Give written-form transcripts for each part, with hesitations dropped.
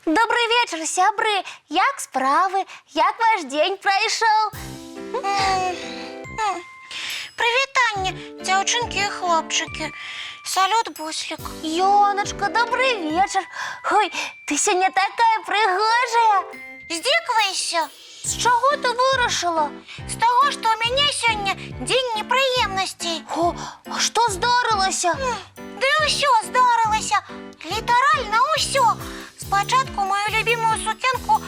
Добрый вечер, сябры. Як справи? Як ваш день пройшов? Привітання, дівчинки і хлопчики. Салют, Буслик. Йоночка, добрый вечер. Ой, ты сегодня такая пригожая. Здиквайся. З чого ти вирішила? З того, що у мене сьогодні день неприємностей. О, а що здарилося? Да усьо здарилося. Літерально усьо. Спочатку мою любимую сукенку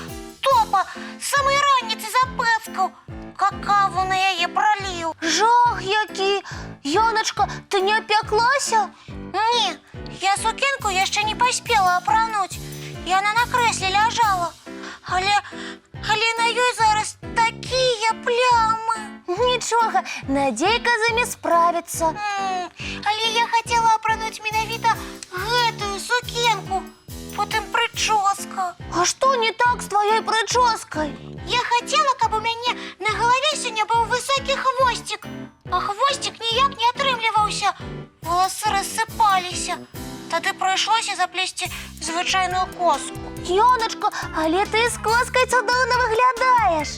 Топа з самої раніці запецькав. Какаву на її пролив. Жах який. Йоночка, ти не опеклася? Ні, я сукенку ще не поспіла опрануть. Вона на креслі лежала. Але на їй зараз такі плями. Нічого, Надійка з ними справиться. Але я хотіла опрануть менавіта гэтую сукенку, потім прическа. А що не так з твоєю прическою? Я хотіла, каб у мене на голові сьогодні був високий хвостик, а хвостик ніяк не отримлювався. Волоси розсипалися. Тоді прийшлося заплести звичайну коску. Йоночко, але ти з коскою чудовно виглядаєш.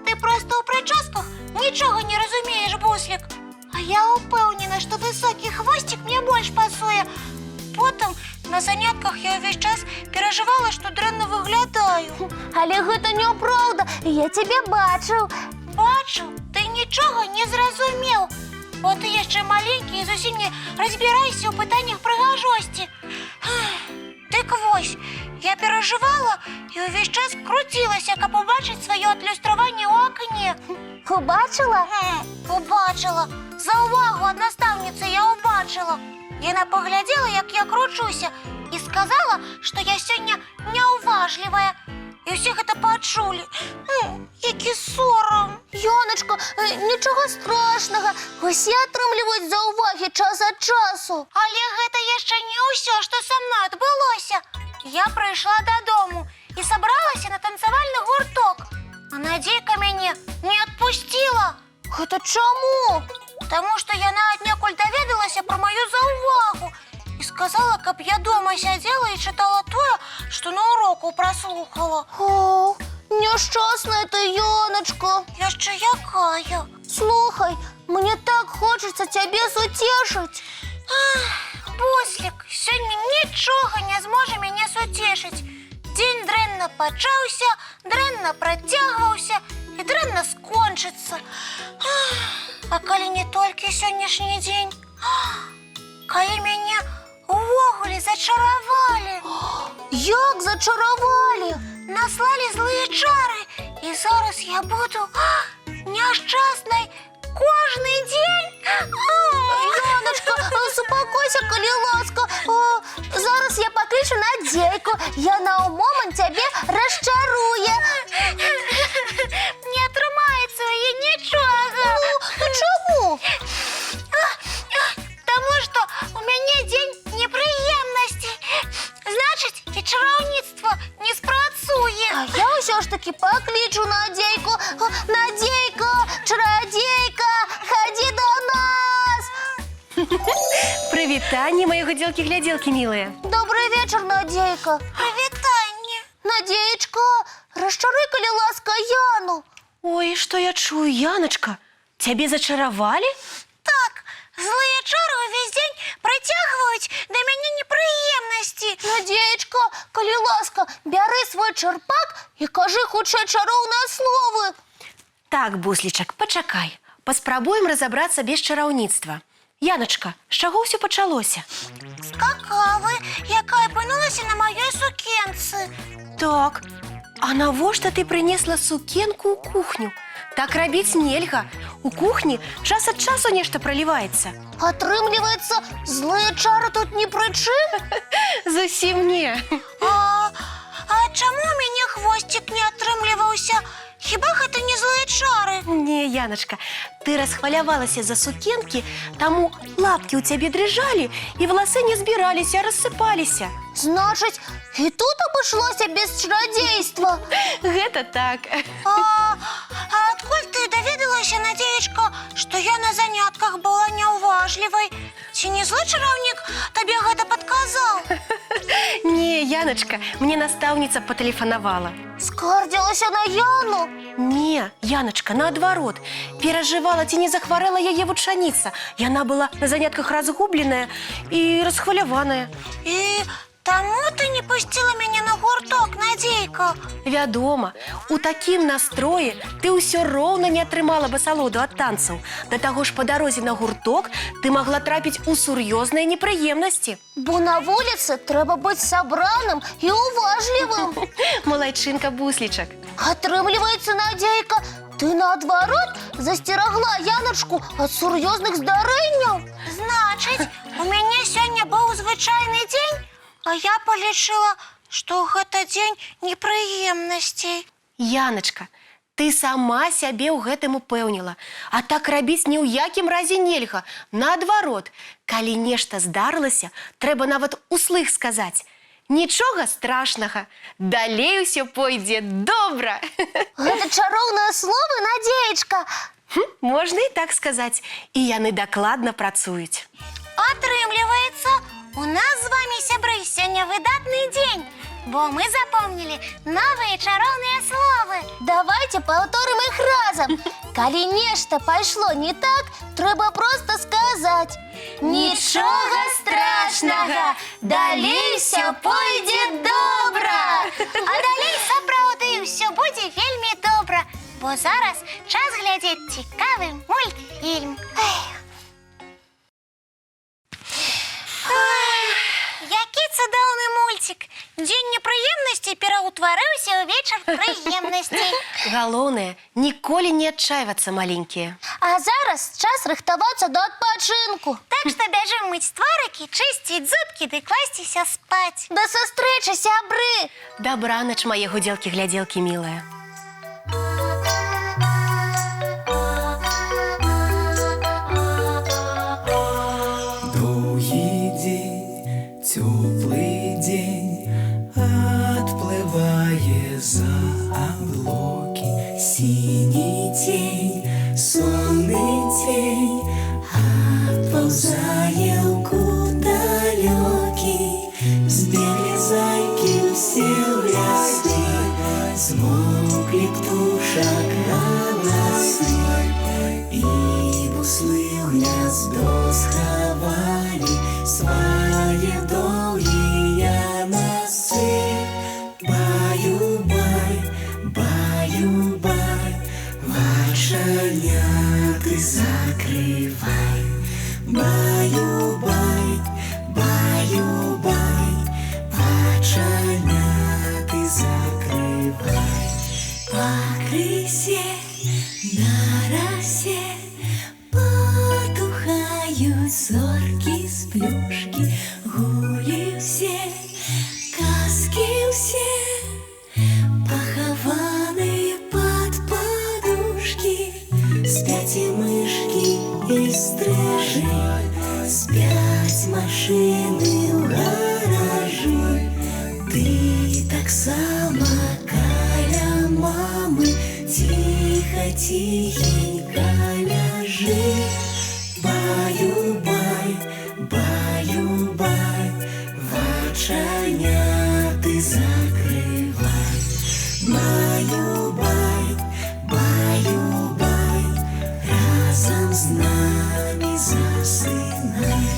Ти просто у прическах нічого не розумієш, Буслик. А я упевнена, що високий хвостик мені більш пасує. Потім на занятках я весь час переживала, що дрянно виглядаю. Але гэта неправда, я тебе бачу. Бачу, ти нічого не зрозумів. Бо ти є ще маленький і зовсім не розбираєшся у питаннях пригожості. Так ось, я переживала і увесь час крутилася, як побачить своє отлюстрування у окні. Побачила? Побачила. За увагу від наставниці я побачила. Вона погляділа, як я кручуся, і сказала, що я сьогодні неуважлива. І всі це почули. Який сором. Йоночко, нічого страшного. Усі отримлюють зауваги час від часу. Але це ще не усе, що со мною відбулося. Я прийшла додому і собралася на танцювальний гурток. А Надійка мене не відпустила. Це чому? Тому що я на однякуль довідалася про мою заувагу і сказала, щоб я дома сиділа і читала те, що на уроку прослухала. О, нещасна ти, Йоночко. Я ще якая? Слухай, мені так хочеться тебе зутішити. Буслик, сьогодні нічого не зможе мене сутішити. День дренно почався, дренно протягувався і дренно скончиться. А коли не тільки сьогоднішній день, коли мене увогуле зачарували. Як зачарували? Наслали злые чары, и зараз я буду несчастной кожний день. Яночка, успокойся, коли ласка. Зараз я покличу Надійку. Вона у момент тебе розчарує. Не тримається її нічого. Ну чому? Тому що у мене день неприємностей. Значить, і чаровництво не спрацює. А я все ж таки покличу Надійку. Надійка, чародійка, ходи до нас. Привітання, мої годілки-гляділки, милые. Добрий вечір, Надійка. Привітання. Надеечка, расчаруй, коли ласка, Яну. Ой, что я чую, Яночка? Тебе зачаровали? Так, злые чары увесь день притягують до мене неприємності. Надеечка, коли ласка, бери свой черпак і кажи хутче чаровне слово. Так, Буслічак, почакай. Паспрабуем разобрацца без чараўніцтва. Яночка, з чаго ўсё пачалося? З какави, яка опинилася на моїй сукенці. Так, а навошта ты прынесла сукенку ў кухню? Так рабіць нельга. У кухні час ад часу нешта проліваецца. Атрымліваецца, злыя чары тут ні пры чым? Зусім не. А чаму у мяне хвосцік не атрымліваўся? Хіба гэта не злые чары. Не, Яночка, ты расхвалявалася за сукенки, таму лапки у тебе дрыжалі, и волосы не збіраліся, а рассыпаліся. Значить, і тут обійшлося без чародейства. Гэта так. А откуль ты доведалася, Надеечка, что я на занятках была неуважливой? Ці не злы чараўнік табе гэта подказал? Не, Яночка, мне наставница потелефонавала. Скардзілася на Яну. Не, Яночка, наадварот. Перажывала, ці не захварэла яе вучаніца. Яна была на занятках разгубленая і расхваляваная. І таму ты не пусціла мяне на гурток, Надейка? Вядома, у такім настроі ты ўсё роўна не атрымала бы асалоду ад танцаў. Да таго ж па дарозе на гурток ты магла трапіць у сур'ёзныя непрыемнасці. Бо на вуліцы трэба быць сабраным і уважлівым. Малайчынка буслічак. Атрымліваецца, Надейка, ты наадварот засцерагла Яначку ад сур'ёзных здарэнняў. Значыць, у мяне сёння быў звычайны дзень, а я палічыла, што гэта дзень непрыемнасцей. Яночка, ты сама сябе ў гэтым упэўніла. А так рабіць ні ў якім разе нельга. Наадварот, калі нешта здарылася, трэба нават услых сказаць. Нічога страшнага, далей усё пойдзе добра. Гэта чароўныя словы, Надеечка. Можна і так сказаць. І яны дакладна працуюць. Атрымліваецца, у нас з вами, сябры, сёння выдатны дзень, бо мы запомнілі новыя чароўныя словы. Давайте паўторым іх разам. Калі нешта пайшло не так, трэба проста сказаць: нічога страшнага, далей всё пойдзе добра. А далей сапраўды ўсё будзе вельмі добра, бо зараз час глядзець цікавы мультфільм. Які цудоўны мульцік! Дзень непрыемнасцей пераўтварыўся ў вечар прыемнасцей. Галоўнае, ніколі не адчайвацца, маленькія. А зараз час рыхтавацца да адпачынку. Так што бяжым мыць тварыкі, чысціць зубкі ды класціся спаць. Да сустрэчы, сябры! Дабранач, мае гудзелкі-глядзелкі мілыя. Теплый день отплывая за облаки, синий тень, сонный тень отползая в далекий. Сбегли зайки все в леске, смолкли птушек голосы, и буслы в гнездо сховали свои долгие носы. Баю-бай, баю-бай, волшебняты закрывай. Баю-бай, баю-бай, волшебняты закрывай. По крысе на росе потухают зорки с плюшки, гули все, каски все, похованные под подушки. Спят и мышки, и стрижи, спят машины в гаражи. Ты так само каля мамы, тихо-тихенько ляжи. Баю-бай, баю-бай, волшебняты закрывай. Баю-бай, баю-бай, разом с нами засынай.